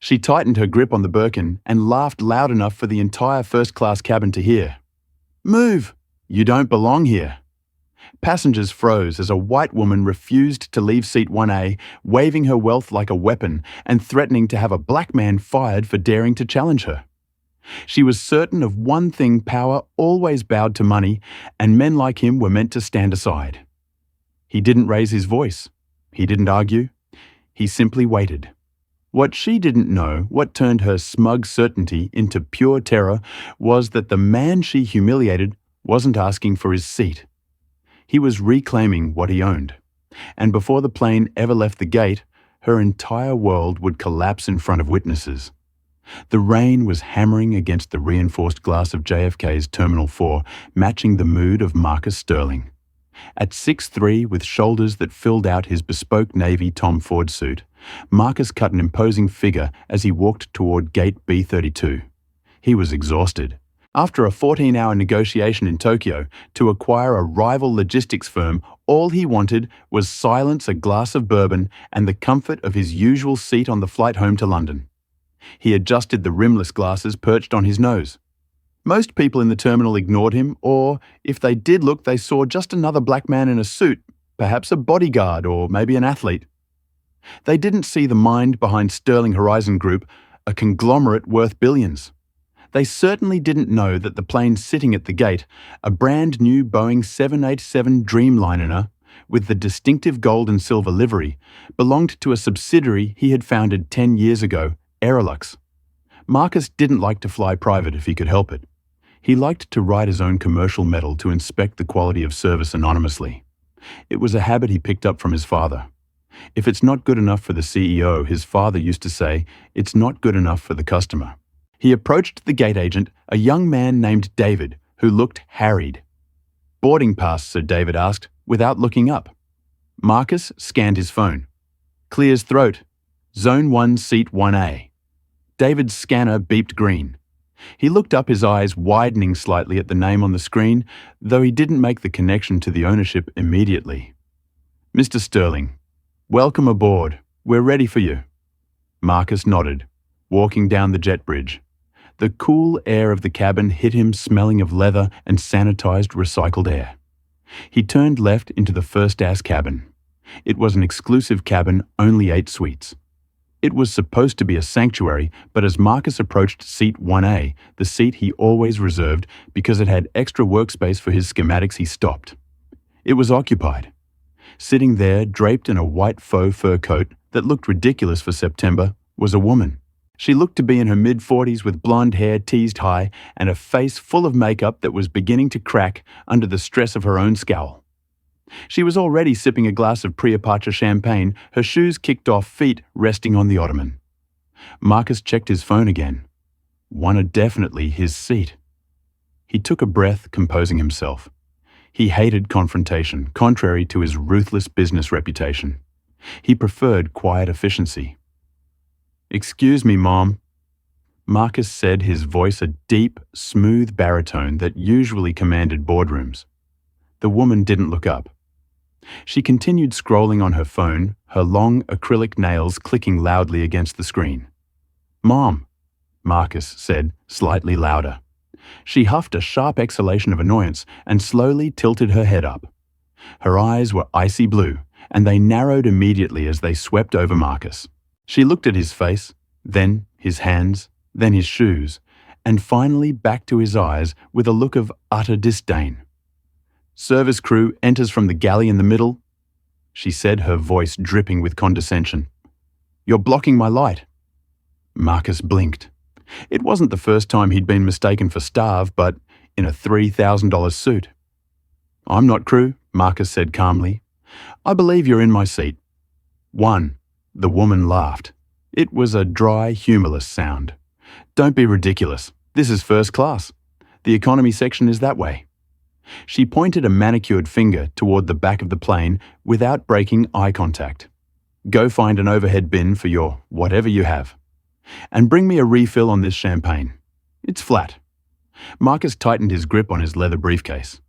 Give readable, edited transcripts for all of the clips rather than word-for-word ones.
She tightened her grip on the Birkin and laughed loud enough for the entire first-class cabin to hear. "Move! You don't belong here." Passengers froze as a white woman refused to leave seat 1A, waving her wealth like a weapon and threatening to have a black man fired for daring to challenge her. She was certain of one thing: power always bowed to money, and men like him were meant to stand aside. He didn't raise his voice. He didn't argue. He simply waited. What she didn't know, what turned her smug certainty into pure terror, was that the man she humiliated wasn't asking for his seat. He was reclaiming what he owned. And before the plane ever left the gate, her entire world would collapse in front of witnesses. The rain was hammering against the reinforced glass of JFK's Terminal 4, matching the mood of Marcus Sterling. At 6'3", with shoulders that filled out his bespoke Navy Tom Ford suit, Marcus cut an imposing figure as he walked toward Gate B32. He was exhausted. After a 14-hour negotiation in Tokyo to acquire a rival logistics firm, all he wanted was silence, a glass of bourbon, and the comfort of his usual seat on the flight home to London. He adjusted the rimless glasses perched on his nose. Most people in the terminal ignored him, or, if they did look, they saw just another black man in a suit, perhaps a bodyguard or maybe an athlete. They didn't see the mind behind Sterling Horizon Group, a conglomerate worth billions. They certainly didn't know that the plane sitting at the gate, a brand new Boeing 787 Dreamliner with the distinctive gold and silver livery, belonged to a subsidiary he had founded 10 years ago, Airlux. Marcus didn't like to fly private if he could help it. He liked to write his own commercial medal to inspect the quality of service anonymously. It was a habit he picked up from his father. If it's not good enough for the CEO, his father used to say, it's not good enough for the customer. He approached the gate agent, a young man named David, who looked harried. "Boarding pass," Sir David asked, without looking up. Marcus scanned his phone. "Clears throat. Zone 1, Seat 1A. David's scanner beeped green. He looked up, his eyes widening slightly at the name on the screen, though he didn't make the connection to the ownership immediately. "Mr. Sterling, welcome aboard. We're ready for you." Marcus nodded, walking down the jet bridge. The cool air of the cabin hit him, smelling of leather and sanitized recycled air. He turned left into the first-class cabin. It was an exclusive cabin, only 8 suites. It was supposed to be a sanctuary, but as Marcus approached Seat 1A, the seat he always reserved because it had extra workspace for his schematics, he stopped. It was occupied. Sitting there, draped in a white faux fur coat that looked ridiculous for September, was a woman. She looked to be in her mid-40s with blonde hair teased high and a face full of makeup that was beginning to crack under the stress of her own scowl. She was already sipping a glass of pre-aperture champagne, her shoes kicked off, feet resting on the ottoman. Marcus checked his phone again. Wanted definitely his seat. He took a breath, composing himself. He hated confrontation, contrary to his ruthless business reputation. He preferred quiet efficiency. "Excuse me, Mom," Marcus said, his voice a deep, smooth baritone that usually commanded boardrooms. The woman didn't look up. She continued scrolling on her phone, her long acrylic nails clicking loudly against the screen. "Mom," Marcus said, slightly louder. She huffed a sharp exhalation of annoyance and slowly tilted her head up. Her eyes were icy blue, and they narrowed immediately as they swept over Marcus. She looked at his face, then his hands, then his shoes, and finally back to his eyes with a look of utter disdain. "Service crew enters from the galley in the middle," she said, her voice dripping with condescension. "You're blocking my light." Marcus blinked. It wasn't the first time he'd been mistaken for starve, but in a $3,000 suit. "I'm not crew," Marcus said calmly. "I believe you're in my seat." "One." The woman laughed. It was a dry, humorless sound. "Don't be ridiculous. This is first class. The economy section is that way." She pointed a manicured finger toward the back of the plane without breaking eye contact. "Go find an overhead bin for your whatever you have. And bring me a refill on this champagne. It's flat." Marcus tightened his grip on his leather briefcase.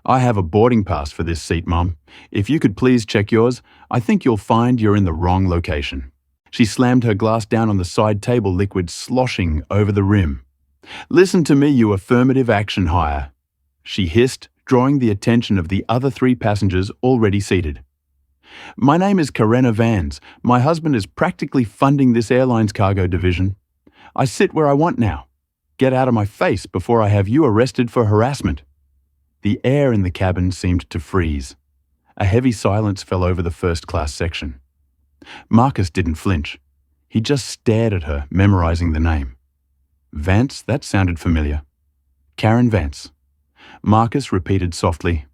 "I have a boarding pass for this seat, Mom. If you could please check yours, I think you'll find you're in the wrong location." She slammed her glass down on the side table, liquid sloshing over the rim. "Listen to me, you affirmative action hire," she hissed, drawing the attention of the other 3 passengers already seated. "My name is Karenna Vance. My husband is practically funding this airline's cargo division. I sit where I want now. Get out of my face before I have you arrested for harassment." The air in the cabin seemed to freeze. A heavy silence fell over the first-class section. Marcus didn't flinch. He just stared at her, memorizing the name. Vance, that sounded familiar. Karen Vance. Marcus repeated softly,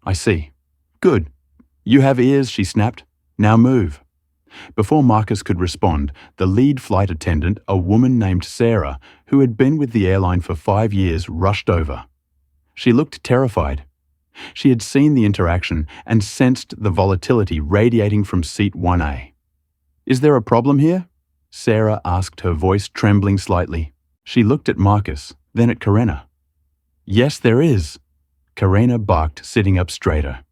"I see. Good. You have ears," she snapped. "Now move." Before Marcus could respond, the lead flight attendant, a woman named Sarah, who had been with the airline for 5 years, rushed over. She looked terrified. She had seen the interaction and sensed the volatility radiating from seat 1A. "Is there a problem here?" Sarah asked, her voice trembling slightly. She looked at Marcus, then at Karenna. "Yes, there is," Karenna barked, sitting up straighter.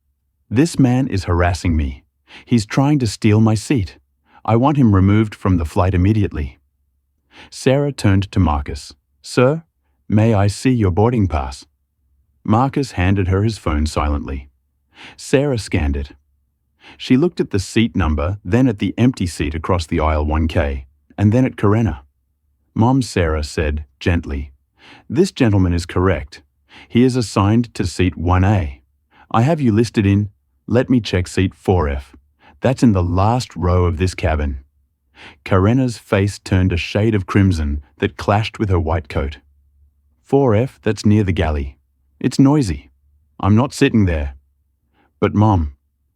"This man is harassing me. He's trying to steal my seat. I want him removed from the flight immediately." Sarah turned to Marcus. "Sir, may I see your boarding pass?" Marcus handed her his phone silently. Sarah scanned it. She looked at the seat number, then at the empty seat across the aisle 1K, and then at Karenna. Mom Sarah said, gently, "This gentleman is correct. He is assigned to seat 1A. I have you listed in, let me check seat 4F. That's in the last row of this cabin." Karenna's face turned a shade of crimson that clashed with her white coat. 4F, that's near the galley. It's noisy. I'm not sitting there." "But Mom,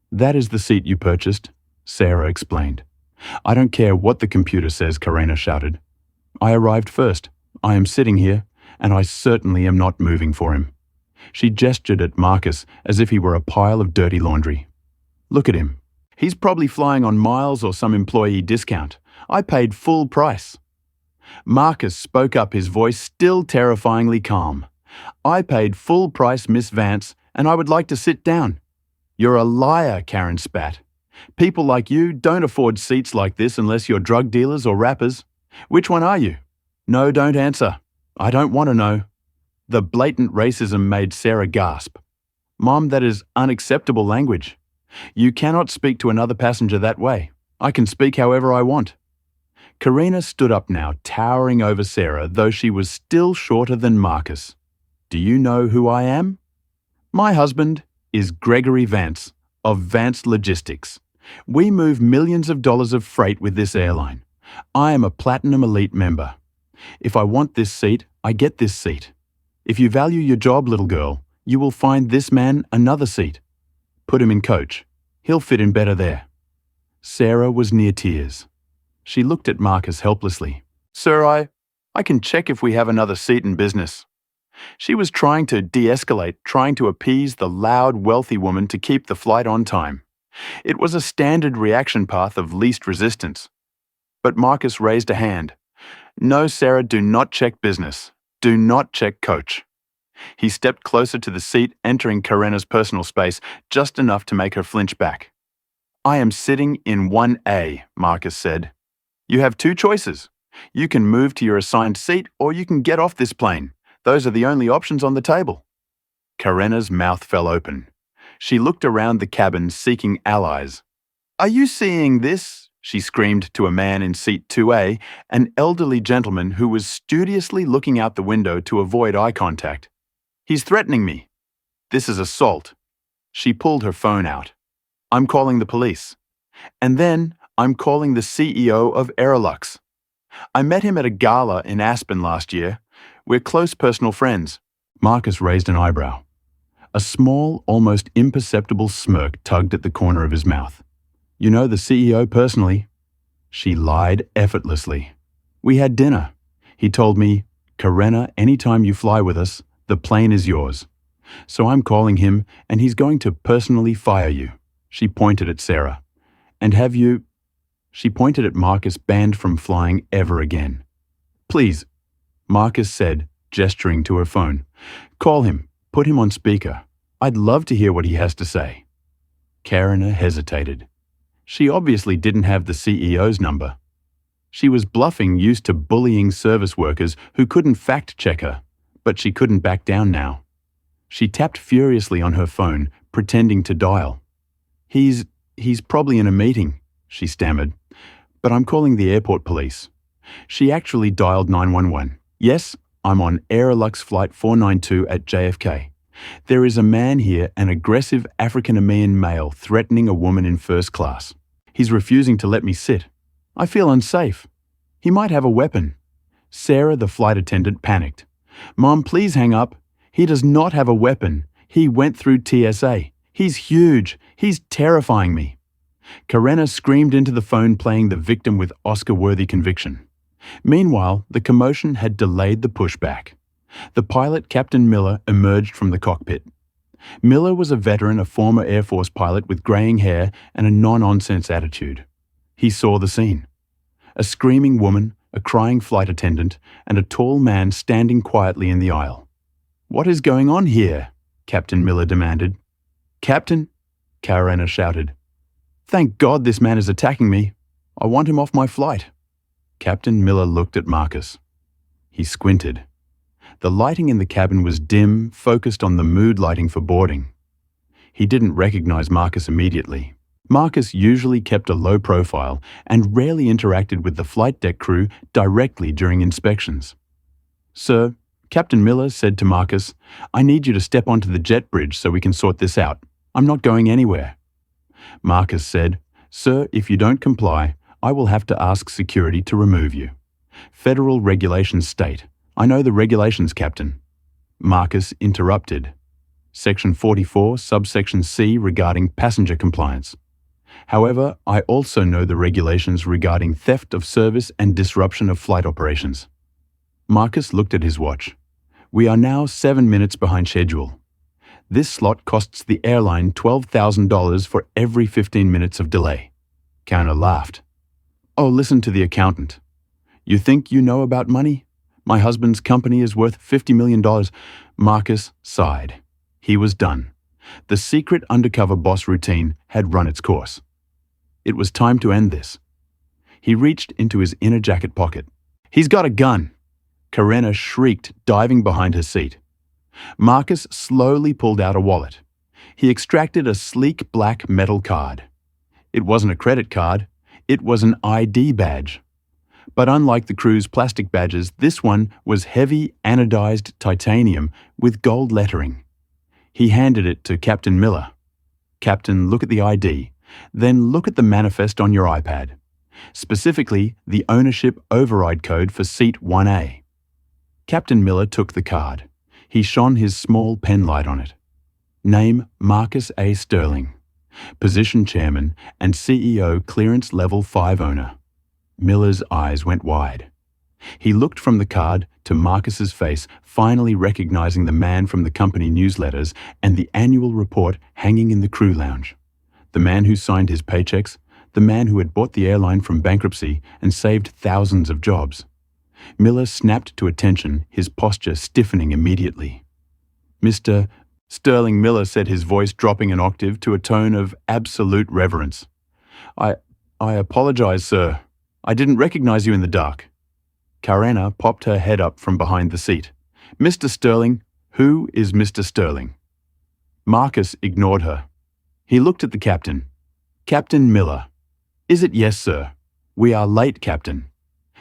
that is the seat you purchased," Sarah explained. "I don't care what the computer says," Karenna shouted. "I arrived first. I am sitting here, and I certainly am not moving for him." She gestured at Marcus as if he were a pile of dirty laundry. "Look at him. He's probably flying on miles or some employee discount. I paid full price." Marcus spoke up, his voice still terrifyingly calm. "I paid full price, Miss Vance, and I would like to sit down." "You're a liar," Karen spat. "People like you don't afford seats like this unless you're drug dealers or rappers. Which one are you?" "No, don't answer. I don't want to know." The blatant racism made Sarah gasp. "Mom, that is unacceptable language. You cannot speak to another passenger that way. I can speak however I want." Karenna stood up now, towering over Sarah, though she was still shorter than Marcus. "Do you know who I am?" "My husband is Gregory Vance, of Vance Logistics. We move millions of dollars of freight with this airline. I am a Platinum Elite member. If I want this seat, I get this seat. If you value your job, little girl, you will find this man another seat. Put him in coach. He'll fit in better there." Sarah was near tears. She looked at Marcus helplessly. "Sir, I can check if we have another seat in business." She was trying to de-escalate, trying to appease the loud, wealthy woman to keep the flight on time. It was a standard reaction path of least resistance. But Marcus raised a hand. "No, Sarah, do not check business. Do not check coach." He stepped closer to the seat, entering Karenna's personal space, just enough to make her flinch back. "I am sitting in 1A, Marcus said. "You have 2 choices. You can move to your assigned seat, or you can get off this plane. Those are the only options on the table." Karenna's mouth fell open. She looked around the cabin, seeking allies. "Are you seeing this?" she screamed to a man in seat 2A, an elderly gentleman who was studiously looking out the window to avoid eye contact. "He's threatening me. This is assault." She pulled her phone out. "I'm calling the police. And then I'm calling the CEO of Airlux. I met him at a gala in Aspen last year. We're close personal friends." Marcus raised an eyebrow. A small, almost imperceptible smirk tugged at the corner of his mouth. "You know the CEO personally?" She lied effortlessly. "We had dinner. He told me, 'Karenna, anytime you fly with us, the plane is yours.' So I'm calling him, and he's going to personally fire you." She pointed at Sarah. "And have you—" She pointed at Marcus, banned from flying ever again. "Please," Marcus said, gesturing to her phone. "Call him. Put him on speaker. I'd love to hear what he has to say." Karenna hesitated. She obviously didn't have the CEO's number. She was bluffing, used to bullying service workers who couldn't fact-check her, but she couldn't back down now. She tapped furiously on her phone, pretending to dial. He's probably in a meeting," she stammered, "but I'm calling the airport police." She actually dialed 911. "Yes, I'm on Airlux flight 492 at JFK. There is a man here, an aggressive African-American male threatening a woman in first class. He's refusing to let me sit. I feel unsafe. He might have a weapon." Sarah, the flight attendant, panicked. "Mom, please hang up. He does not have a weapon. He went through TSA. He's huge. He's terrifying me." Karenna screamed into the phone, playing the victim with Oscar-worthy conviction. Meanwhile, the commotion had delayed the pushback. The pilot, Captain Miller, emerged from the cockpit. Miller was a veteran, a former Air Force pilot with graying hair and a non-nonsense attitude. He saw the scene. A screaming woman, a crying flight attendant, and a tall man standing quietly in the aisle. "What is going on here?" Captain Miller demanded. "Captain," Karenna shouted. "Thank God this man is attacking me. I want him off my flight." Captain Miller looked at Marcus. He squinted. The lighting in the cabin was dim, focused on the mood lighting for boarding. He didn't recognize Marcus immediately. Marcus usually kept a low profile and rarely interacted with the flight deck crew directly during inspections. "Sir," Captain Miller said to Marcus, "I need you to step onto the jet bridge so we can sort this out. I'm not going anywhere." Marcus said, "Sir, if you don't comply, I will have to ask security to remove you. Federal regulations state." "I know the regulations, Captain." Marcus interrupted. Section 44, subsection C regarding passenger compliance. "However, I also know the regulations regarding theft of service and disruption of flight operations." Marcus looked at his watch. "We are now 7 minutes behind schedule. This slot costs the airline $12,000 for every 15 minutes of delay." Karenna laughed. "Oh, listen to the accountant. You think you know about money? My husband's company is worth $50 million. Marcus sighed. He was done. The secret undercover boss routine had run its course. It was time to end this. He reached into his inner jacket pocket. "He's got a gun!" Karenna shrieked, diving behind her seat. Marcus slowly pulled out a wallet. He extracted a sleek black metal card. It wasn't a credit card. It was an ID badge. But unlike the crew's plastic badges, this one was heavy anodized titanium with gold lettering. He handed it to Captain Miller. "Captain, look at the ID. Then look at the manifest on your iPad. Specifically, the ownership override code for seat 1A. Captain Miller took the card. He shone his small pen light on it. Name Marcus A. Sterling. Position Chairman and CEO Clearance Level 5 owner. Miller's eyes went wide. He looked from the card to Marcus's face, finally recognizing the man from the company newsletters and the annual report hanging in the crew lounge. The man who signed his paychecks, the man who had bought the airline from bankruptcy and saved thousands of jobs. Miller snapped to attention, his posture stiffening immediately. "Mr. Sterling," Miller said, his voice dropping an octave to a tone of absolute reverence. I apologize, sir. I didn't recognize you in the dark." Karenna popped her head up from behind the seat. "Mr. Sterling, who is Mr. Sterling?" Marcus ignored her. He looked at the captain. "Captain Miller." "Is it yes, sir?" "We are late, Captain."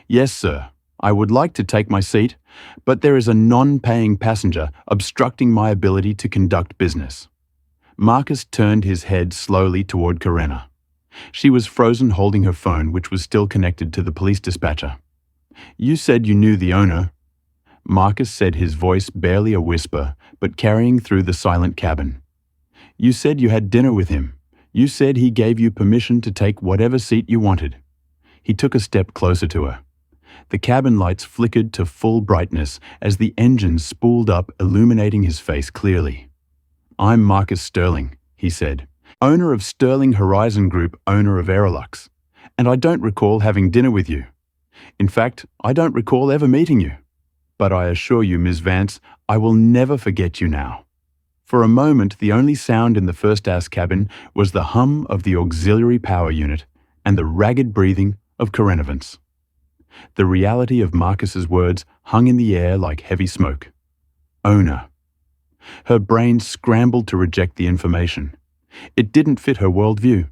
"Yes, sir. I would like to take my seat, but there is a non-paying passenger obstructing my ability to conduct business." Marcus turned his head slowly toward Karenna. She was frozen, holding her phone, which was still connected to the police dispatcher. "You said you knew the owner." Marcus said, his voice barely a whisper, but carrying through the silent cabin. "You said you had dinner with him. You said he gave you permission to take whatever seat you wanted." He took a step closer to her. The cabin lights flickered to full brightness as the engine spooled up, illuminating his face clearly. "I'm Marcus Sterling," he said. "Owner of Sterling Horizon Group, owner of Airlux. And I don't recall having dinner with you. In fact, I don't recall ever meeting you. But I assure you, Ms. Vance, I will never forget you now." For a moment, the only sound in the first-class cabin was the hum of the auxiliary power unit and the ragged breathing of Karenna. The reality of Marcus's words hung in the air like heavy smoke. Owner. Her brain scrambled to reject the information. It didn't fit her worldview.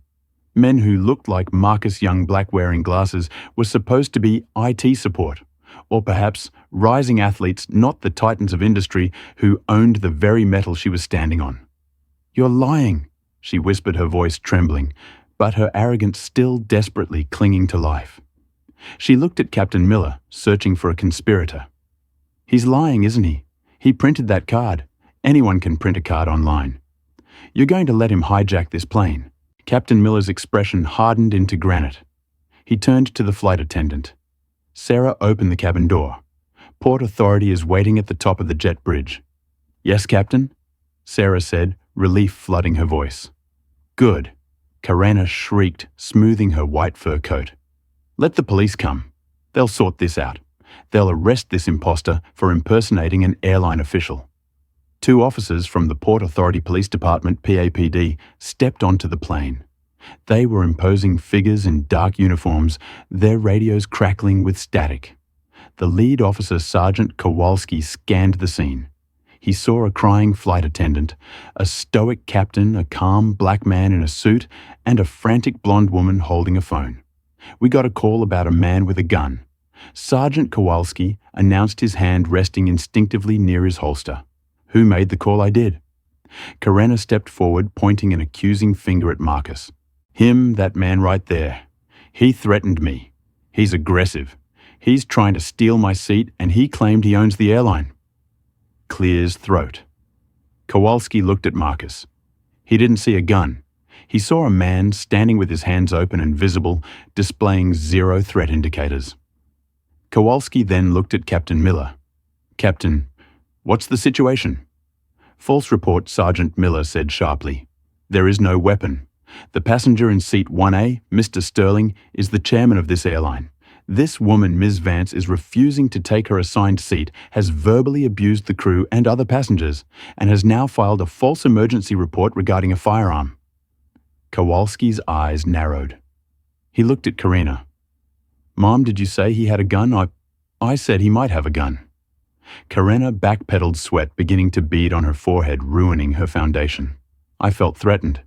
Men who looked like Marcus Young Black wearing glasses were supposed to be IT support, or perhaps rising athletes, not the titans of industry who owned the very metal she was standing on. You're lying, she whispered, her voice trembling, but her arrogance still desperately clinging to life. She looked at Captain Miller, searching for a conspirator. He's lying, isn't he? He printed that card. Anyone can print a card online. You're going to let him hijack this plane. Captain Miller's expression hardened into granite. He turned to the flight attendant. Sarah opened the cabin door. Port authority is waiting at the top of the jet bridge. Yes, Captain? Sarah said, relief flooding her voice. Good. Karena shrieked, smoothing her white fur coat. Let the police come. They'll sort this out. They'll arrest this imposter for impersonating an airline official. 2 officers from the Port Authority Police Department, PAPD, stepped onto the plane. They were imposing figures in dark uniforms, their radios crackling with static. The lead officer, Sergeant Kowalski, scanned the scene. He saw a crying flight attendant, a stoic captain, a calm black man in a suit, and a frantic blonde woman holding a phone. We got a call about a man with a gun. Sergeant Kowalski announced, his hand resting instinctively near his holster. Who made the call? I did. Karena stepped forward, pointing an accusing finger at Marcus. Him, that man right there. He threatened me. He's aggressive. He's trying to steal my seat, and he claimed he owns the airline. Clear's throat. Kowalski looked at Marcus. He didn't see a gun. He saw a man standing with his hands open and visible, displaying 0 threat indicators. Kowalski then looked at Captain Miller. Captain, what's the situation? False report, Sergeant Miller said sharply. There is no weapon. The passenger in seat 1A, Mr. Sterling, is the chairman of this airline. This woman, Ms. Vance, is refusing to take her assigned seat, has verbally abused the crew and other passengers, and has now filed a false emergency report regarding a firearm. Kowalski's eyes narrowed. He looked at Karena. Mom, did you say he had a gun? I said he might have a gun. Karena backpedaled, sweat beginning to bead on her forehead, ruining her foundation. I felt threatened.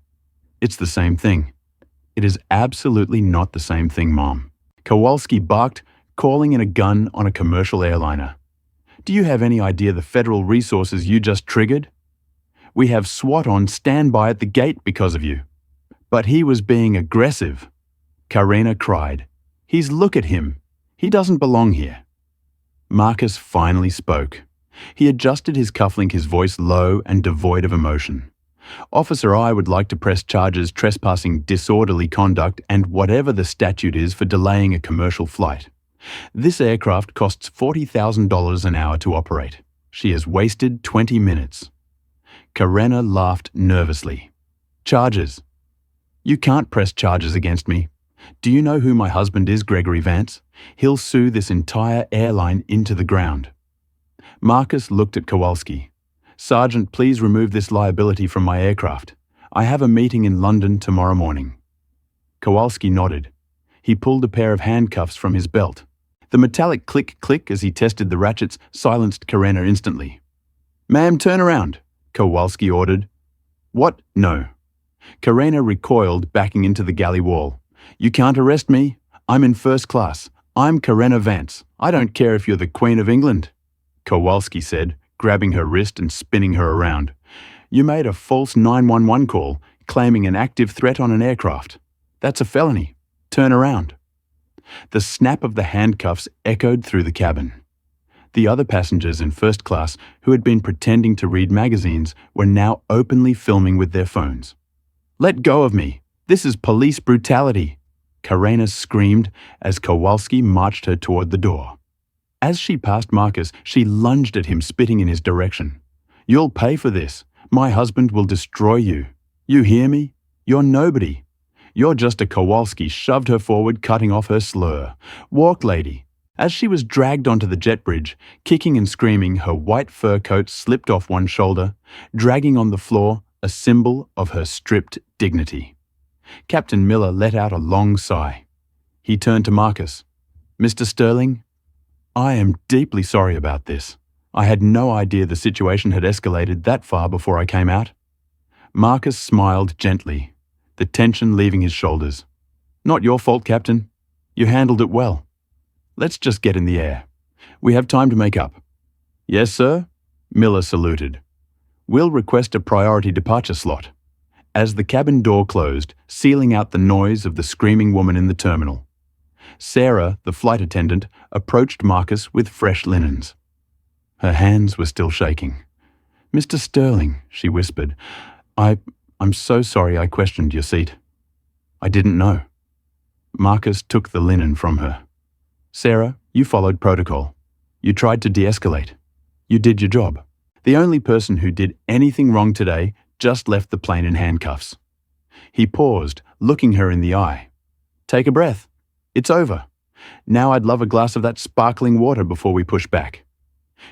It's the same thing. It is absolutely not the same thing, Mom. Kowalski barked, calling in a gun on a commercial airliner. Do you have any idea the federal resources you just triggered? We have SWAT on standby at the gate because of you. But he was being aggressive. Karena cried. Look at him. He doesn't belong here. Marcus finally spoke. He adjusted his cufflink, his voice low and devoid of emotion. Officer, I would like to press charges trespassing, disorderly conduct, and whatever the statute is for delaying a commercial flight. This aircraft costs $40,000 an hour to operate. She has wasted 20 minutes. Karena laughed nervously. Charges. You can't press charges against me. Do you know who my husband is, Gregory Vance? He'll sue this entire airline into the ground. Marcus looked at Kowalski. Sergeant, please remove this liability from my aircraft. I have a meeting in London tomorrow morning. Kowalski nodded. He pulled a pair of handcuffs from his belt. The metallic click-click as he tested the ratchets silenced Karena instantly. Ma'am, turn around, Kowalski ordered. What? No. Karena recoiled, backing into the galley wall. You can't arrest me. I'm in first class. I'm Karena Vance. I don't care if you're the Queen of England, Kowalski said, grabbing her wrist and spinning her around. You made a false 911 call, claiming an active threat on an aircraft. That's a felony. Turn around. The snap of the handcuffs echoed through the cabin. The other passengers in first class, who had been pretending to read magazines, were now openly filming with their phones. Let go of me. This is police brutality, Karena screamed as Kowalski marched her toward the door. As she passed Marcus, she lunged at him, spitting in his direction. You'll pay for this. My husband will destroy you. You hear me? You're nobody. You're just a Kowalski shoved her forward, cutting off her slur. Walk, lady. As she was dragged onto the jet bridge, kicking and screaming, her white fur coat slipped off one shoulder, dragging on the floor, a symbol of her stripped dignity. Captain Miller let out a long sigh. He turned to Marcus. Mr. Sterling, I am deeply sorry about this. I had no idea the situation had escalated that far before I came out. Marcus smiled gently, the tension leaving his shoulders. Not your fault, Captain. You handled it well. Let's just get in the air. We have time to make up. Yes, sir? Miller saluted. We'll request a priority departure slot. As the cabin door closed, sealing out the noise of the screaming woman in the terminal, Sarah, the flight attendant, approached Marcus with fresh linens. Her hands were still shaking. Mr. Sterling, she whispered, I'm so sorry I questioned your seat. I didn't know. Marcus took the linen from her. Sarah, you followed protocol. You tried to de-escalate. You did your job. The only person who did anything wrong today just left the plane in handcuffs. He paused, looking her in the eye. Take a breath. It's over. Now I'd love a glass of that sparkling water before we push back.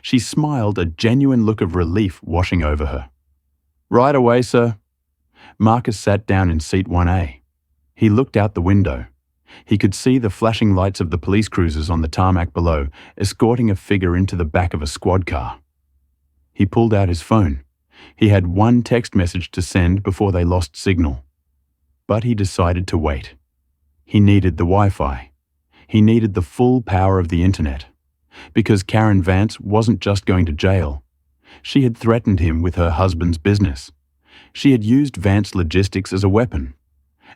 She smiled, a genuine look of relief washing over her. Right away, sir. Marcus sat down in seat 1A. He looked out the window. He could see the flashing lights of the police cruisers on the tarmac below, escorting a figure into the back of a squad car. He pulled out his phone. He had one text message to send before they lost signal. But he decided to wait. He needed the Wi-Fi. He needed the full power of the internet. Because Karen Vance wasn't just going to jail. She had threatened him with her husband's business. She had used Vance Logistics as a weapon.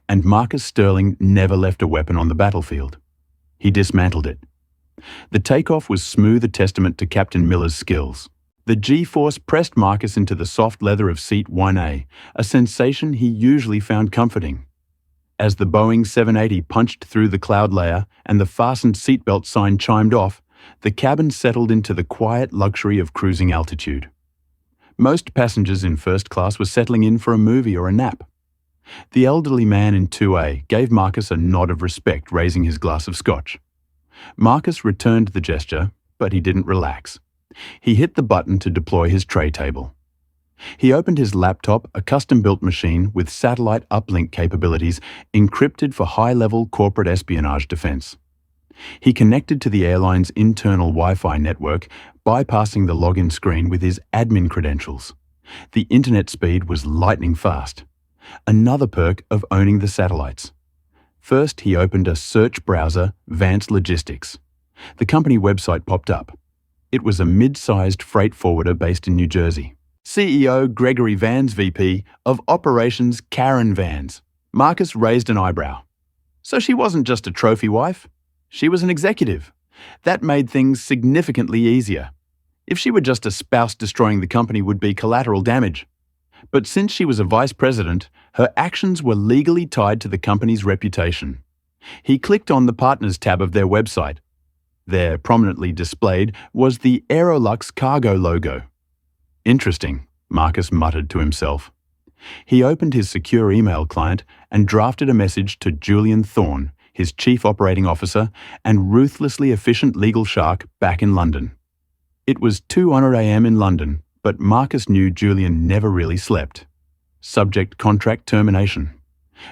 And Marcus Sterling never left a weapon on the battlefield. He dismantled it. The takeoff was smooth, a testament to Captain Miller's skills. The G-force pressed Marcus into the soft leather of seat 1A, a sensation he usually found comforting. As the Boeing 780 punched through the cloud layer and the fastened seatbelt sign chimed off, the cabin settled into the quiet luxury of cruising altitude. Most passengers in first class were settling in for a movie or a nap. The elderly man in 2A gave Marcus a nod of respect, raising his glass of scotch. Marcus returned the gesture, but he didn't relax. He hit the button to deploy his tray table. He opened his laptop, a custom-built machine with satellite uplink capabilities encrypted for high-level corporate espionage defense. He connected to the airline's internal Wi-Fi network, bypassing the login screen with his admin credentials. The internet speed was lightning fast. Another perk of owning the satellites. First, he opened a search browser, Vance Logistics. The company website popped up. It was a mid-sized freight forwarder based in New Jersey. CEO Gregory Vans, VP of Operations Karen Vans. Marcus raised an eyebrow. So she wasn't just a trophy wife. She was an executive. That made things significantly easier. If she were just a spouse, destroying the company would be collateral damage. But since she was a vice president, her actions were legally tied to the company's reputation. He clicked on the Partners tab of their website. There, prominently displayed, was the Aerolux cargo logo. Interesting, Marcus muttered to himself. He opened his secure email client and drafted a message to Julian Thorne, his chief operating officer and ruthlessly efficient legal shark back in London. It was 2:00 a.m. in London, but Marcus knew Julian never really slept. Subject contract termination.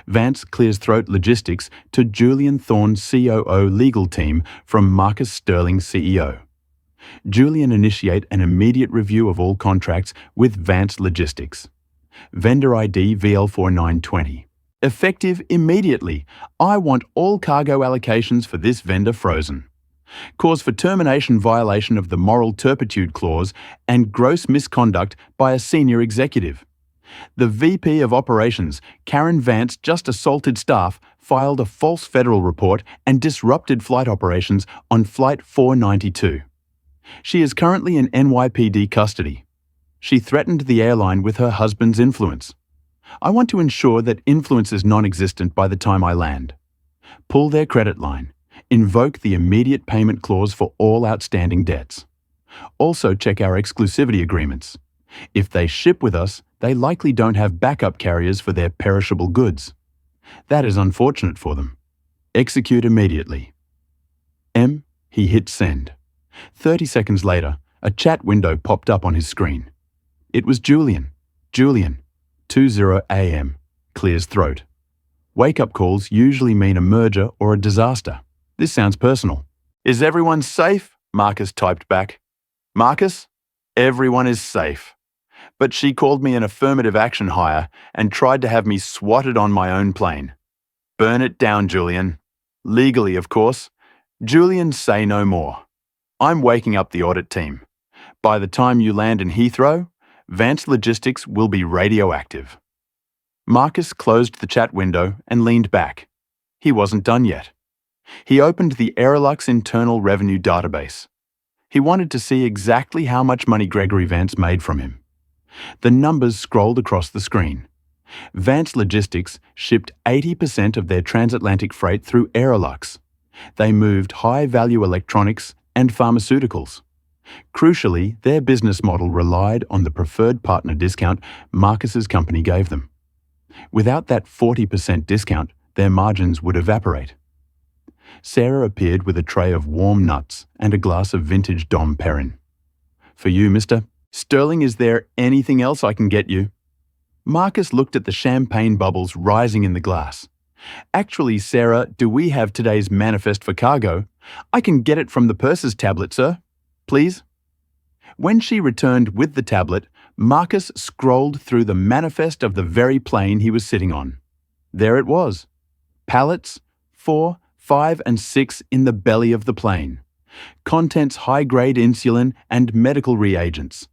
Vance clears throat logistics to Julian Thorne's COO legal team from Marcus Sterling, CEO. Julian initiate an immediate review of all contracts with Vance Logistics. Vendor ID VL4920. Effective immediately. I want all cargo allocations for this vendor frozen. Cause for termination, violation of the moral turpitude clause and gross misconduct by a senior executive. The VP of Operations, Karen Vance, just assaulted staff, filed a false federal report and disrupted flight operations on Flight 492. She is currently in NYPD custody. She threatened the airline with her husband's influence. I want to ensure that influence is non-existent by the time I land. Pull their credit line. Invoke the immediate payment clause for all outstanding debts. Also check our exclusivity agreements. If they ship with us, they likely don't have backup carriers for their perishable goods. That is unfortunate for them. Execute immediately. He hit send. 30 seconds later, a chat window popped up on his screen. It was Julian. Julian, 2:00 a.m. Clears throat. Wake-up calls usually mean a merger or a disaster. This sounds personal. Is everyone safe? Marcus typed back. Marcus, everyone is safe. But she called me an affirmative action hire and tried to have me swatted on my own plane. Burn it down, Julian. Legally, of course. Julian, say no more. I'm waking up the audit team. By the time you land in Heathrow, Vance Logistics will be radioactive. Marcus closed the chat window and leaned back. He wasn't done yet. He opened the Airlux internal revenue database. He wanted to see exactly how much money Gregory Vance made from him. The numbers scrolled across the screen. Vance Logistics shipped 80% of their transatlantic freight through Airlux. They moved high-value electronics and pharmaceuticals. Crucially, their business model relied on the preferred partner discount Marcus's company gave them. Without that 40% discount, their margins would evaporate. Sarah appeared with a tray of warm nuts and a glass of vintage Dom Perrin. For you, mister. Sterling, is there anything else I can get you? Marcus looked at the champagne bubbles rising in the glass. Actually, Sarah, do we have today's manifest for cargo? I can get it from the purser's tablet, sir. Please? When she returned with the tablet, Marcus scrolled through the manifest of the very plane he was sitting on. There it was. Pallets, 4, 5, and 6 in the belly of the plane. Contents high-grade insulin and medical reagents.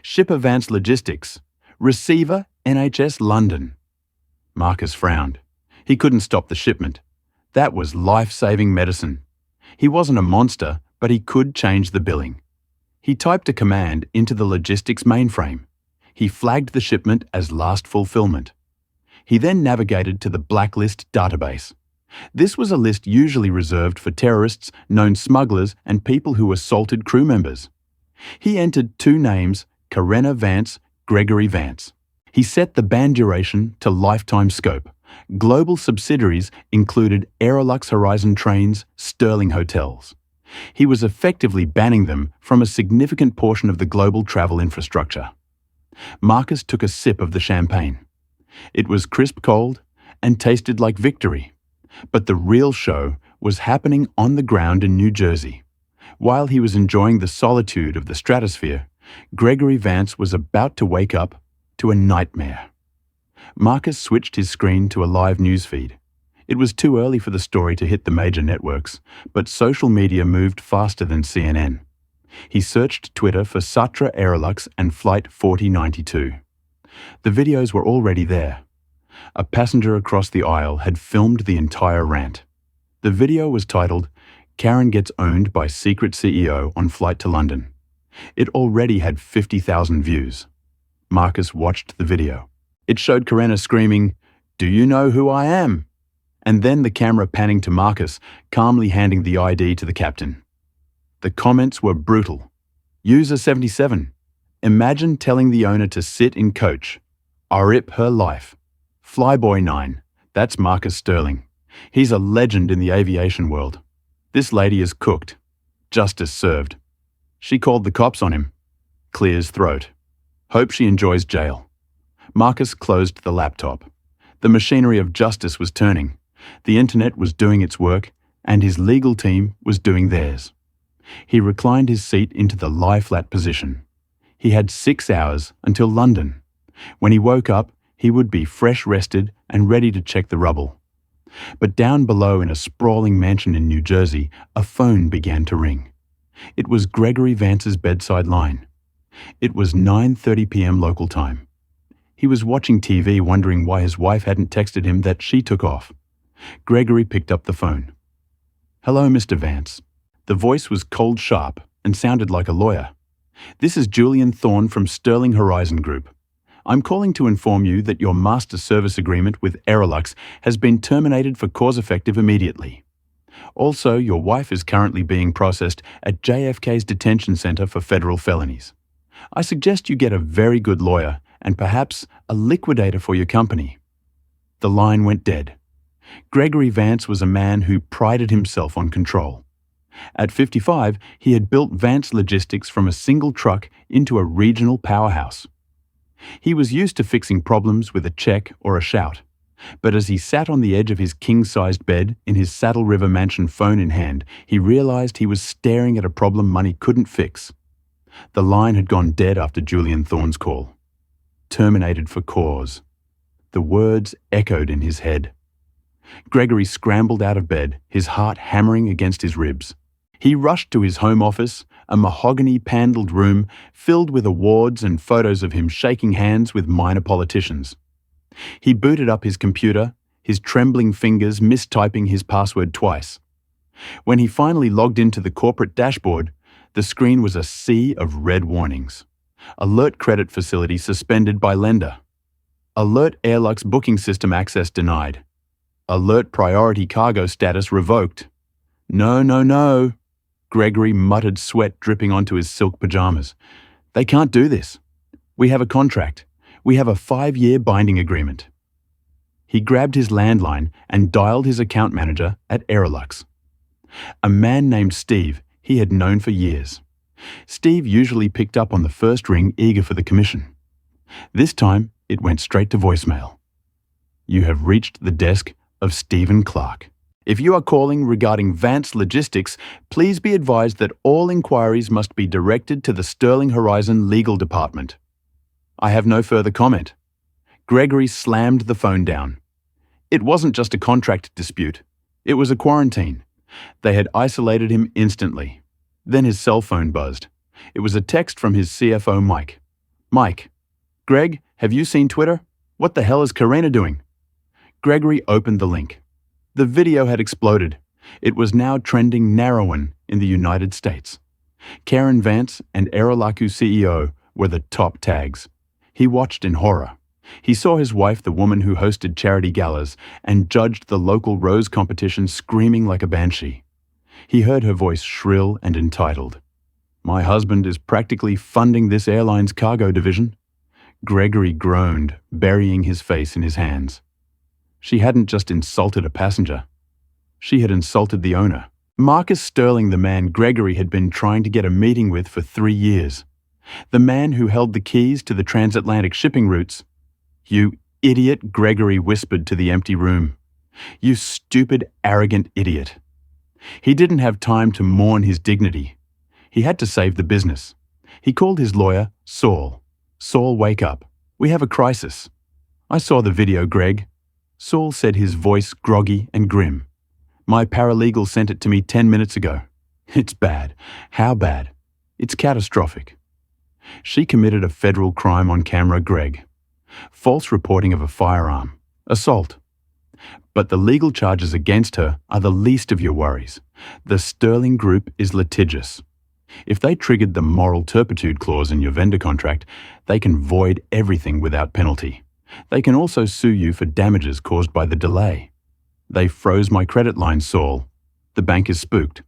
Shipper Vance Logistics. Receiver NHS London. Marcus frowned. He couldn't stop the shipment. That was life-saving medicine. He wasn't a monster, but he could change the billing. He typed a command into the logistics mainframe. He flagged the shipment as last fulfillment. He then navigated to the blacklist database. This was a list usually reserved for terrorists, known smugglers, and people who assaulted crew members. He entered 2 names, Karenna Vance, Gregory Vance. He set the ban duration to lifetime scope. Global subsidiaries included Aerolux Horizon Trains, Sterling Hotels. He was effectively banning them from a significant portion of the global travel infrastructure. Marcus took a sip of the champagne. It was crisp cold and tasted like victory. But the real show was happening on the ground in New Jersey. While he was enjoying the solitude of the stratosphere, Gregory Vance was about to wake up to a nightmare. Marcus switched his screen to a live newsfeed. It was too early for the story to hit the major networks, but social media moved faster than CNN. He searched Twitter for Satra Aerolux and Flight 4092. The videos were already there. A passenger across the aisle had filmed the entire rant. The video was titled, "Karen Gets Owned by Secret CEO on Flight to London." It already had 50,000 views. Marcus watched the video. It showed Karenna screaming, "Do you know who I am?" And then the camera panning to Marcus, calmly handing the ID to the captain. The comments were brutal. User 77. Imagine telling the owner to sit in coach. I rip her life. Flyboy 9. That's Marcus Sterling. He's a legend in the aviation world. This lady is cooked. Justice served. She called the cops on him. Clears throat. Hope she enjoys jail. Marcus closed the laptop. The machinery of justice was turning. The internet was doing its work, and his legal team was doing theirs. He reclined his seat into the lie-flat position. He had 6 hours until London. When he woke up, he would be fresh-rested and ready to check the rubble. But down below in a sprawling mansion in New Jersey, a phone began to ring. It was Gregory Vance's bedside line. It was 9:30 p.m. local time. He was watching TV wondering why his wife hadn't texted him that she took off. Gregory picked up the phone. "Hello, Mr. Vance." The voice was cold sharp and sounded like a lawyer. "This is Julian Thorne from Sterling Horizon Group. I'm calling to inform you that your master service agreement with Aerolux has been terminated for cause effective immediately. Also, your wife is currently being processed at JFK's detention center for federal felonies. I suggest you get a very good lawyer and perhaps a liquidator for your company." The line went dead. Gregory Vance was a man who prided himself on control. At 55, he had built Vance Logistics from a single truck into a regional powerhouse. He was used to fixing problems with a check or a shout. But as he sat on the edge of his king-sized bed, in his Saddle River Mansion phone in hand, he realized he was staring at a problem money couldn't fix. The line had gone dead after Julian Thorne's call. Terminated for cause. The words echoed in his head. Gregory scrambled out of bed, his heart hammering against his ribs. He rushed to his home office, a mahogany-panelled room filled with awards and photos of him shaking hands with minor politicians. He booted up his computer, his trembling fingers mistyping his password twice. When he finally logged into the corporate dashboard, the screen was a sea of red warnings. Alert credit facility suspended by lender. Alert Airlux booking system access denied. Alert priority cargo status revoked. No, no, no. Gregory muttered, sweat dripping onto his silk pajamas. They can't do this. We have a contract. We have a 5-year binding agreement. He grabbed his landline and dialed his account manager at Airlux. A man named Steve he had known for years. Steve usually picked up on the first ring, eager for the commission. This time, it went straight to voicemail. You have reached the desk of Stephen Clark. If you are calling regarding Vance Logistics, please be advised that all inquiries must be directed to the Sterling Horizon Legal Department. I have no further comment. Gregory slammed the phone down. It wasn't just a contract dispute. It was a quarantine. They had isolated him instantly. Then his cell phone buzzed. It was a text from his CFO, Mike. Mike, Greg, have you seen Twitter? What the hell is Karina doing? Gregory opened the link. The video had exploded. It was now trending narrowin in the United States. Karen Vance and Airolaku CEO were the top tags. He watched in horror. He saw his wife, the woman who hosted charity galas and judged the local rose competition, screaming like a banshee. He heard her voice shrill and entitled. My husband is practically funding this airline's cargo division. Gregory groaned, burying his face in his hands. She hadn't just insulted a passenger. She had insulted the owner. Marcus Sterling, the man Gregory had been trying to get a meeting with for 3 years. The man who held the keys to the transatlantic shipping routes. You idiot, Gregory whispered to the empty room. You stupid, arrogant idiot. He didn't have time to mourn his dignity. He had to save the business. He called his lawyer, Saul. Saul, wake up. We have a crisis. I saw the video, Greg. Saul said, his voice groggy and grim. My paralegal sent it to me 10 minutes ago. It's bad. How bad? It's catastrophic. She committed a federal crime on camera, Greg. False reporting of a firearm. Assault. But the legal charges against her are the least of your worries. The Sterling Group is litigious. If they triggered the moral turpitude clause in your vendor contract, they can void everything without penalty. They can also sue you for damages caused by the delay. They froze my credit line, Saul. The bank is spooked.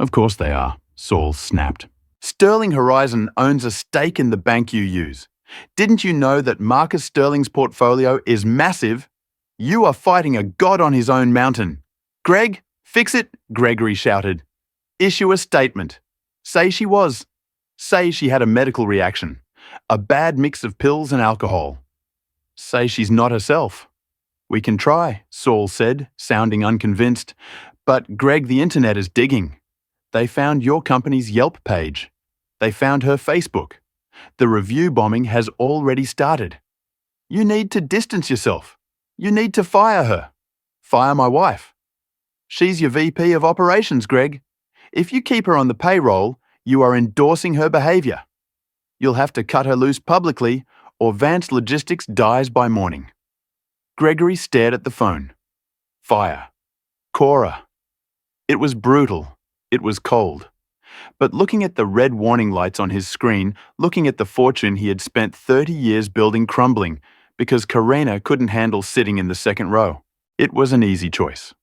Of course they are, Saul snapped. Sterling Horizon owns a stake in the bank you use. Didn't you know that Marcus Sterling's portfolio is massive? You are fighting a god on his own mountain. Greg, fix it, Gregory shouted. Issue a statement. Say she was. Say she had a medical reaction. A bad mix of pills and alcohol. Say she's not herself. We can try, Saul said, sounding unconvinced. But Greg, the internet is digging. They found your company's Yelp page. They found her Facebook. The review bombing has already started. You need to distance yourself. You need to fire her. Fire my wife. She's your VP of operations, Greg. If you keep her on the payroll, you are endorsing her behavior. You'll have to cut her loose publicly, or Vance Logistics dies by morning. Gregory stared at the phone. Fire. Cora. It was brutal. It was cold. But looking at the red warning lights on his screen, looking at the fortune he had spent 30 years building crumbling because Karina couldn't handle sitting in the second row, it was an easy choice.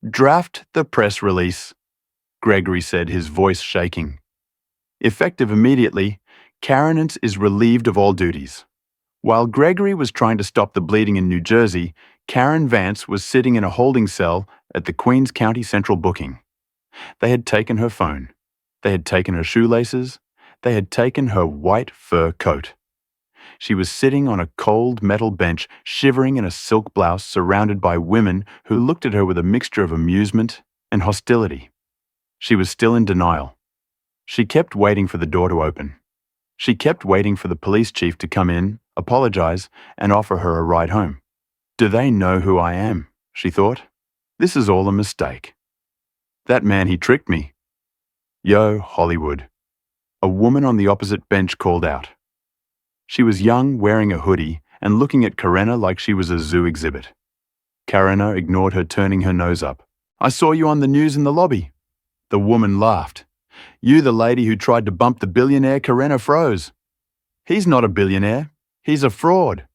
Draft the press release, Gregory said, his voice shaking. Effective immediately, Karenance is relieved of all duties. While Gregory was trying to stop the bleeding in New Jersey, Karen Vance was sitting in a holding cell at the Queens County Central booking. They had taken her phone. They had taken her shoelaces. They had taken her white fur coat. She was sitting on a cold metal bench, shivering in a silk blouse, surrounded by women who looked at her with a mixture of amusement and hostility. She was still in denial. She kept waiting for the door to open. She kept waiting for the police chief to come in, apologize, and offer her a ride home. Do they know who I am? She thought. This is all a mistake. That man, he tricked me. Yo, Hollywood. A woman on the opposite bench called out. She was young, wearing a hoodie, and looking at Karenna like she was a zoo exhibit. Karenna ignored her, turning her nose up. I saw you on the news in the lobby. The woman laughed. You, the lady who tried to bump the billionaire? Karenna froze. He's not a billionaire. He's a fraud.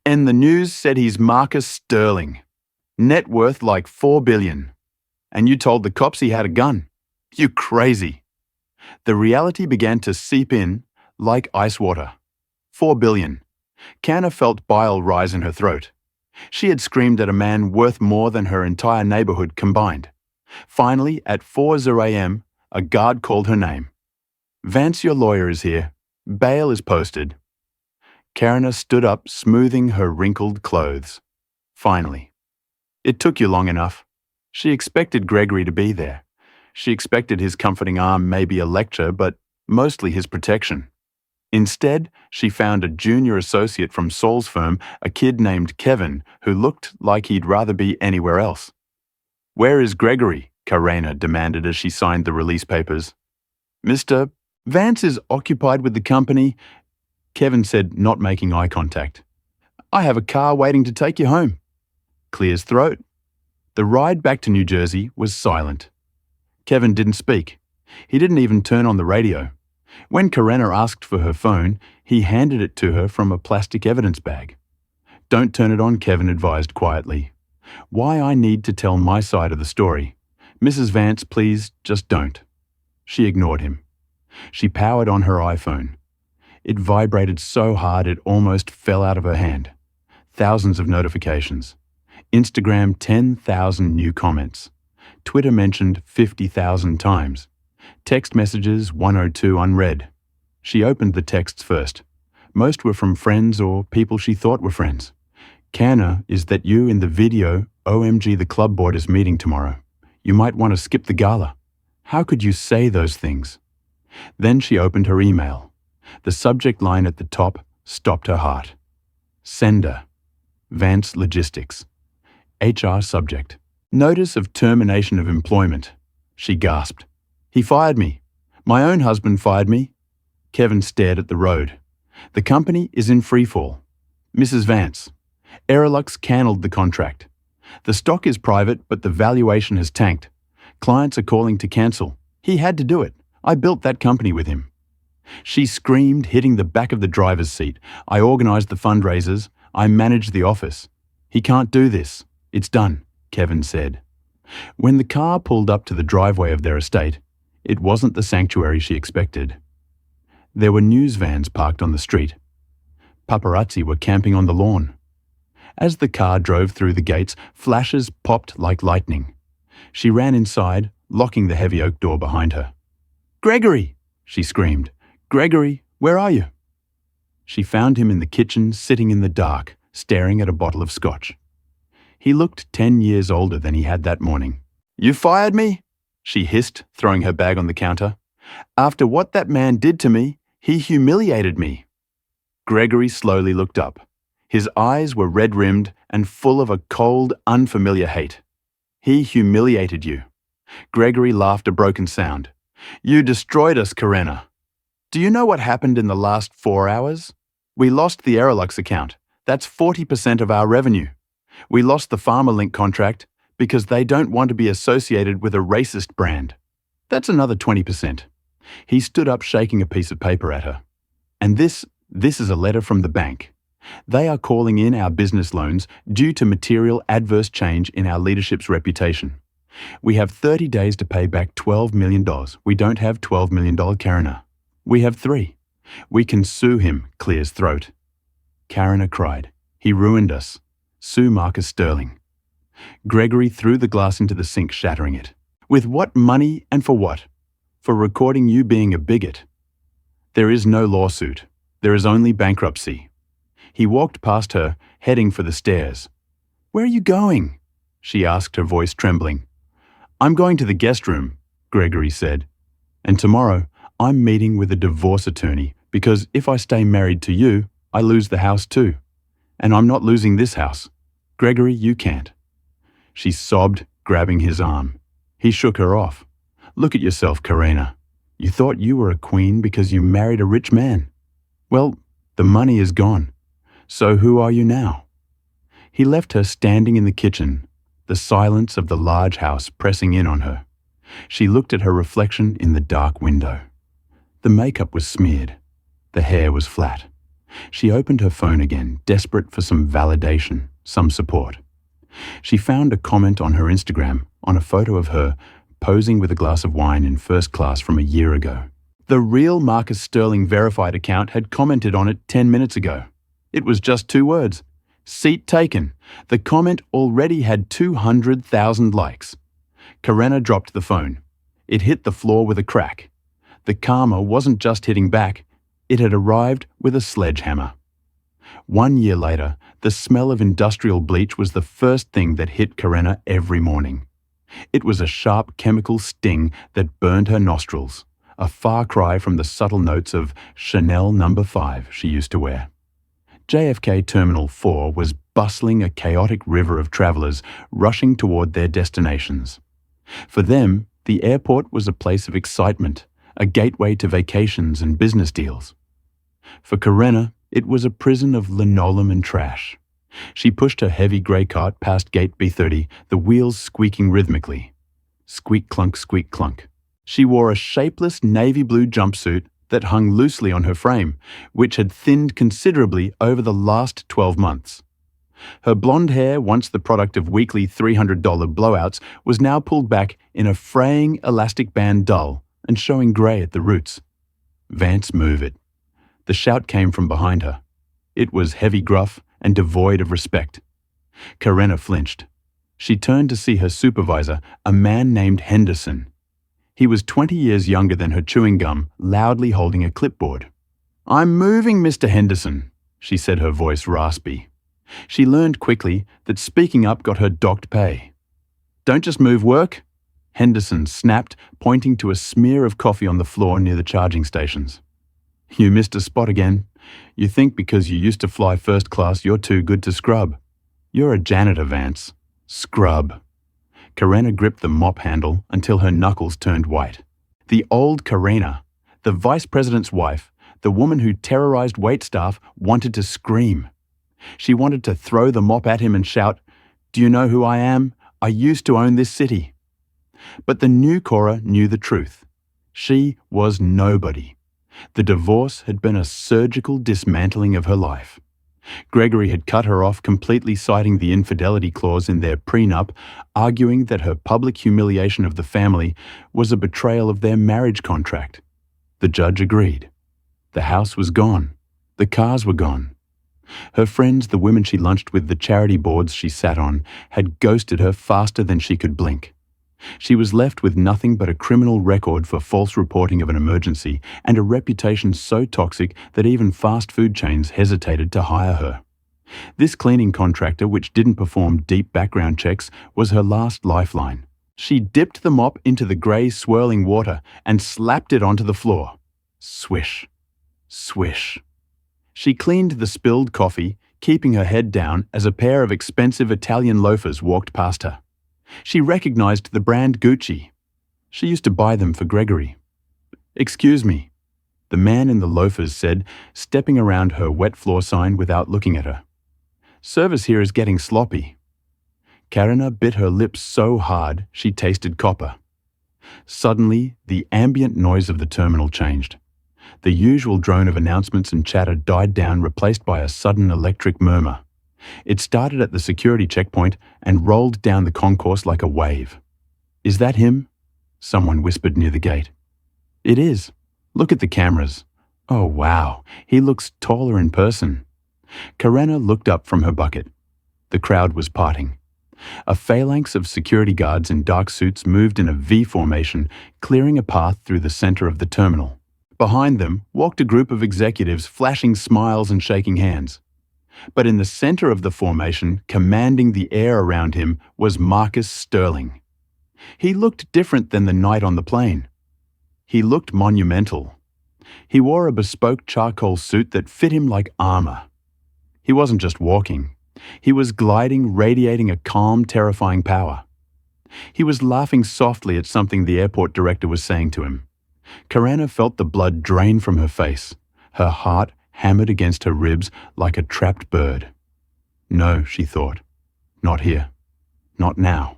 And the news said he's Marcus Sterling. Net worth like $4 billion. And you told the cops he had a gun. You crazy. The reality began to seep in like ice water. $4 billion. Kanna felt bile rise in her throat. She had screamed at a man worth more than her entire neighborhood combined. Finally, at 4:00 a.m., a guard called her name. Vance, your lawyer is here. Bail is posted. Karenna stood up, smoothing her wrinkled clothes. Finally. It took you long enough. She expected Gregory to be there. She expected his comforting arm, maybe a lecture, but mostly his protection. Instead, she found a junior associate from Saul's firm, a kid named Kevin, who looked like he'd rather be anywhere else. Where is Gregory? Karenna demanded as she signed the release papers. Mr. Vance is occupied with the company, Kevin said, not making eye contact. I have a car waiting to take you home. Clear as throat. The ride back to New Jersey was silent. Kevin didn't speak. He didn't even turn on the radio. When Karenna asked for her phone, he handed it to her from a plastic evidence bag. Don't turn it on, Kevin advised quietly. Why I need to tell my side of the story. Mrs. Vance, please, just don't. She ignored him. She powered on her iPhone. It vibrated so hard it almost fell out of her hand. Thousands of notifications. Instagram, 10,000 new comments. Twitter mentioned 50,000 times. Text messages, 102 unread. She opened the texts first. Most were from friends or people she thought were friends. Kanna, is that you in the video? OMG, the club board is meeting tomorrow. You might want to skip the gala. How could you say those things? Then she opened her email. The subject line at the top stopped her heart. Sender. Vance Logistics. HR subject. Notice of termination of employment. She gasped. He fired me. My own husband fired me. Kevin stared at the road. The company is in freefall. Mrs. Vance. Airlux cancelled the contract. The stock is private, but the valuation has tanked. Clients are calling to cancel. He had to do it. I built that company with him. She screamed, hitting the back of the driver's seat. I organized the fundraisers. I managed the office. He can't do this. It's done, Kevin said. When the car pulled up to the driveway of their estate, it wasn't the sanctuary she expected. There were news vans parked on the street. Paparazzi were camping on the lawn. As the car drove through the gates, flashes popped like lightning. She ran inside, locking the heavy oak door behind her. Gregory! She screamed. Gregory, where are you? She found him in the kitchen, sitting in the dark, staring at a bottle of scotch. He looked 10 years older than he had that morning. You fired me? She hissed, throwing her bag on the counter. After what that man did to me, he humiliated me. Gregory slowly looked up. His eyes were red-rimmed and full of a cold, unfamiliar hate. He humiliated you. Gregory laughed a broken sound. You destroyed us, Karenna. Do you know what happened in the last 4 hours? We lost the Airlux account. That's 40% of our revenue. We lost the PharmaLink contract because they don't want to be associated with a racist brand. That's another 20%. He stood up, shaking a piece of paper at her. And this is a letter from the bank. They are calling in our business loans due to material adverse change in our leadership's reputation. We have 30 days to pay back $12 million. We don't have $12 million, Karenna. We have 3. We can sue him, Clear's throat. Karenna cried. He ruined us. Sue Marcus Sterling. Gregory threw the glass into the sink, shattering it. With what money and for what? For recording you being a bigot. There is no lawsuit. There is only bankruptcy. He walked past her, heading for the stairs. "Where are you going?" she asked, her voice trembling. "I'm going to the guest room," Gregory said. "And tomorrow, I'm meeting with a divorce attorney because if I stay married to you, I lose the house too. And I'm not losing this house. Gregory, you can't." She sobbed, grabbing his arm. He shook her off. "Look at yourself, Karina. You thought you were a queen because you married a rich man. Well, the money is gone. So who are you now?" He left her standing in the kitchen, the silence of the large house pressing in on her. She looked at her reflection in the dark window. The makeup was smeared. The hair was flat. She opened her phone again, desperate for some validation, some support. She found a comment on her Instagram on a photo of her posing with a glass of wine in first class from a year ago. The real Marcus Sterling verified account had commented on it 10 minutes ago. It was just 2 words. "Seat taken." The comment already had 200,000 likes. Karena dropped the phone. It hit the floor with a crack. The karma wasn't just hitting back, it had arrived with a sledgehammer. 1 year later, the smell of industrial bleach was the first thing that hit Karena every morning. It was a sharp chemical sting that burned her nostrils, a far cry from the subtle notes of Chanel No. 5 she used to wear. JFK Terminal 4 was bustling, a chaotic river of travelers rushing toward their destinations. For them, the airport was a place of excitement, a gateway to vacations and business deals. For Karena, it was a prison of linoleum and trash. She pushed her heavy grey cart past gate B30, the wheels squeaking rhythmically. Squeak clunk, squeak clunk. She wore a shapeless navy blue jumpsuit that hung loosely on her frame, which had thinned considerably over the last 12 months. Her blonde hair, once the product of weekly $300 blowouts, was now pulled back in a fraying elastic band dull and showing grey at the roots. "Vance, move it." The shout came from behind her. It was heavy, gruff, and devoid of respect. Karena flinched. She turned to see her supervisor, a man named Henderson. He was 20 years younger than her, chewing gum, loudly holding a clipboard. "I'm moving, Mr. Henderson," she said, her voice raspy. She learned quickly that speaking up got her docked pay. "Don't just move, work," Henderson snapped, pointing to a smear of coffee on the floor near the charging stations. "You missed a spot again. You think because you used to fly first class you're too good to scrub. You're a janitor, Vance. Scrub." Karena gripped the mop handle until her knuckles turned white. The old Karena, the vice president's wife, the woman who terrorized waitstaff, wanted to scream. She wanted to throw the mop at him and shout, "Do you know who I am? I used to own this city." But the new Cora knew the truth. She was nobody. The divorce had been a surgical dismantling of her life. Gregory had cut her off completely, citing the infidelity clause in their prenup, arguing that her public humiliation of the family was a betrayal of their marriage contract. The judge agreed. The house was gone. The cars were gone. Her friends, the women she lunched with, the charity boards she sat on, had ghosted her faster than she could blink. She was left with nothing but a criminal record for false reporting of an emergency and a reputation so toxic that even fast food chains hesitated to hire her. This cleaning contractor, which didn't perform deep background checks, was her last lifeline. She dipped the mop into the grey swirling water and slapped it onto the floor. Swish. Swish. She cleaned the spilled coffee, keeping her head down as a pair of expensive Italian loafers walked past her. She recognized the brand Gucci. She used to buy them for Gregory. "Excuse me," the man in the loafers said, stepping around her wet floor sign without looking at her. "Service here is getting sloppy." Karena bit her lips so hard she tasted copper. Suddenly, the ambient noise of the terminal changed. The usual drone of announcements and chatter died down, replaced by a sudden electric murmur. It started at the security checkpoint and rolled down the concourse like a wave. "Is that him?" someone whispered near the gate. "It is. Look at the cameras. Oh, wow, he looks taller in person." Karena looked up from her bucket. The crowd was parting. A phalanx of security guards in dark suits moved in a V formation, clearing a path through the center of the terminal. Behind them walked a group of executives, flashing smiles and shaking hands. But in the center of the formation, commanding the air around him, was Marcus Sterling. He looked different than the knight on the plane. He looked monumental. He wore a bespoke charcoal suit that fit him like armor. He wasn't just walking. He was gliding, radiating a calm, terrifying power. He was laughing softly at something the airport director was saying to him. Karenna felt the blood drain from her face. Her heart hammered against her ribs like a trapped bird. No, she thought. Not here. Not now.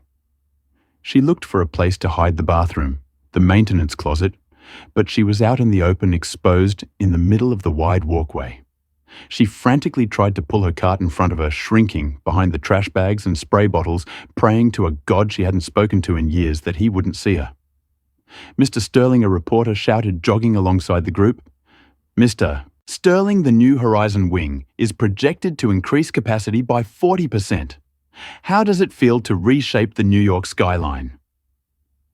She looked for a place to hide the bathroom, the maintenance closet, but she was out in the open, exposed in the middle of the wide walkway. She frantically tried to pull her cart in front of her, shrinking behind the trash bags and spray bottles, praying to a god she hadn't spoken to in years that he wouldn't see her. Mr. Sterling, a reporter, shouted, jogging alongside the group. Mr. Sterling, the New Horizon wing is projected to increase capacity by 40%. How does it feel to reshape the New York skyline?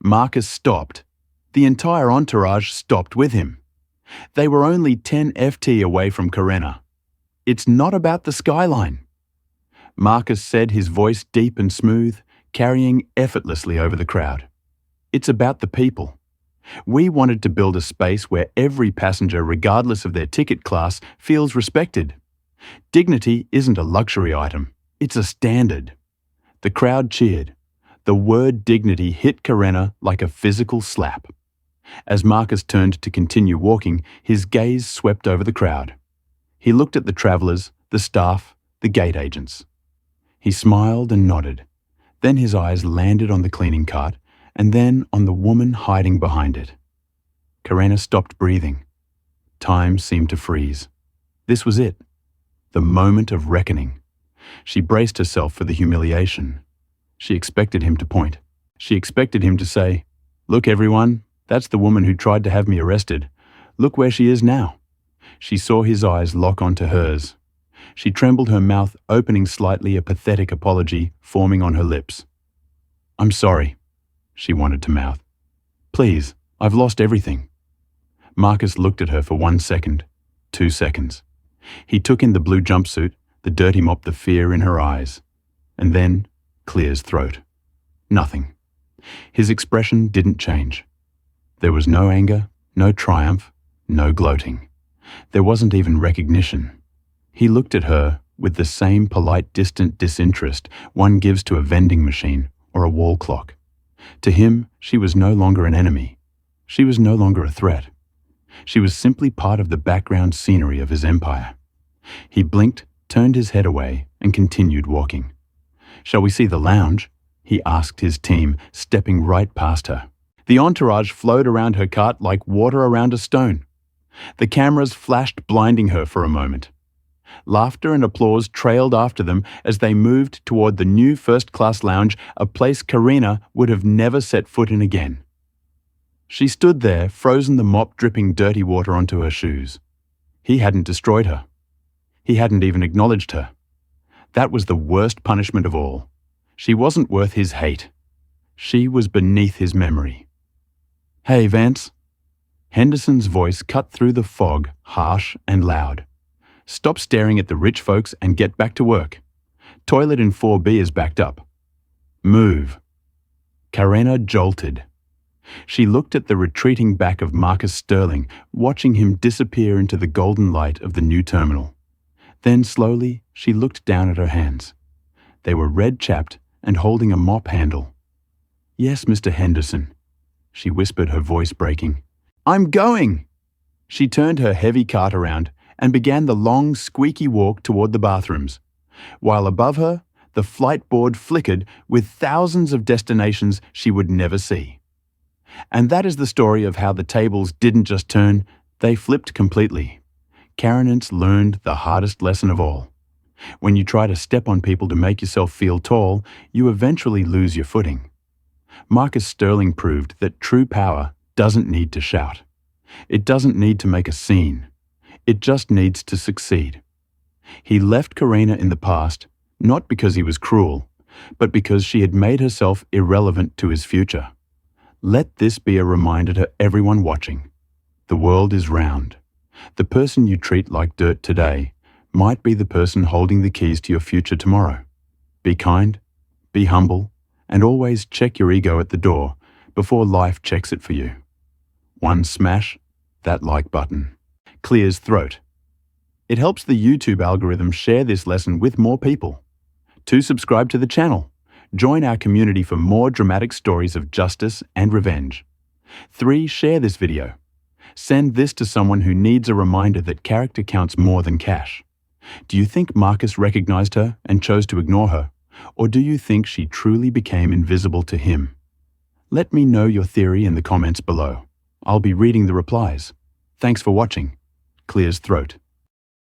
Marcus stopped. The entire entourage stopped with him. They were only 10 FT away from Karenna. It's not about the skyline. Marcus said, his voice deep and smooth, carrying effortlessly over the crowd. It's about the people. We wanted to build a space where every passenger, regardless of their ticket class, feels respected. Dignity isn't a luxury item. It's a standard. The crowd cheered. The word dignity hit Karenna like a physical slap. As Marcus turned to continue walking, his gaze swept over the crowd. He looked at the travelers, the staff, the gate agents. He smiled and nodded. Then his eyes landed on the cleaning cart, and then on the woman hiding behind it. Karenna stopped breathing. Time seemed to freeze. This was it. The moment of reckoning. She braced herself for the humiliation. She expected him to point. She expected him to say, "Look, everyone, that's the woman who tried to have me arrested. Look where she is now." She saw his eyes lock onto hers. She trembled, her mouth opening slightly, a pathetic apology forming on her lips. "I'm sorry," she wanted to mouth. "Please, I've lost everything." Marcus looked at her for 1 second, 2 seconds. He took in the blue jumpsuit, the dirty mop, the fear in her eyes, and then clear his throat. Nothing. His expression didn't change. There was no anger, no triumph, no gloating. There wasn't even recognition. He looked at her with the same polite, distant disinterest one gives to a vending machine or a wall clock. To him, she was no longer an enemy. She was no longer a threat. She was simply part of the background scenery of his empire. He blinked, turned his head away, and continued walking. "Shall we see the lounge?" he asked his team, stepping right past her. The entourage flowed around her cart like water around a stone. The cameras flashed, blinding her for a moment. Laughter and applause trailed after them as they moved toward the new first-class lounge, a place Karenna would have never set foot in again. She stood there, frozen, the mop dripping dirty water onto her shoes. He hadn't destroyed her. He hadn't even acknowledged her. That was the worst punishment of all. She wasn't worth his hate. She was beneath his memory. "Hey, Vance." Henderson's voice cut through the fog, harsh and loud. "Stop staring at the rich folks and get back to work. Toilet in 4B is backed up. Move." Karenna jolted. She looked at the retreating back of Marcus Sterling, watching him disappear into the golden light of the new terminal. Then slowly, she looked down at her hands. They were red-chapped and holding a mop handle. "Yes, Mr. Henderson," she whispered, her voice breaking. "I'm going!" She turned her heavy cart around and began the long, squeaky walk toward the bathrooms, while above her, the flight board flickered with thousands of destinations she would never see. And that is the story of how the tables didn't just turn, they flipped completely. Karenins learned the hardest lesson of all. When you try to step on people to make yourself feel tall, you eventually lose your footing. Marcus Sterling proved that true power doesn't need to shout. It doesn't need to make a scene. It just needs to succeed. He left Karenna in the past, not because he was cruel, but because she had made herself irrelevant to his future. Let this be a reminder to everyone watching. The world is round. The person you treat like dirt today might be the person holding the keys to your future tomorrow. Be kind, be humble, and always check your ego at the door before life checks it for you. One smash, that like button, clears throat. It helps the YouTube algorithm share this lesson with more people. 2. Subscribe to the channel. Join our community for more dramatic stories of justice and revenge. 3. Share this video. Send this to someone who needs a reminder that character counts more than cash. Do you think Marcus recognized her and chose to ignore her? Or do you think she truly became invisible to him? Let me know your theory in the comments below. I'll be reading the replies. Thanks for watching. Clears throat.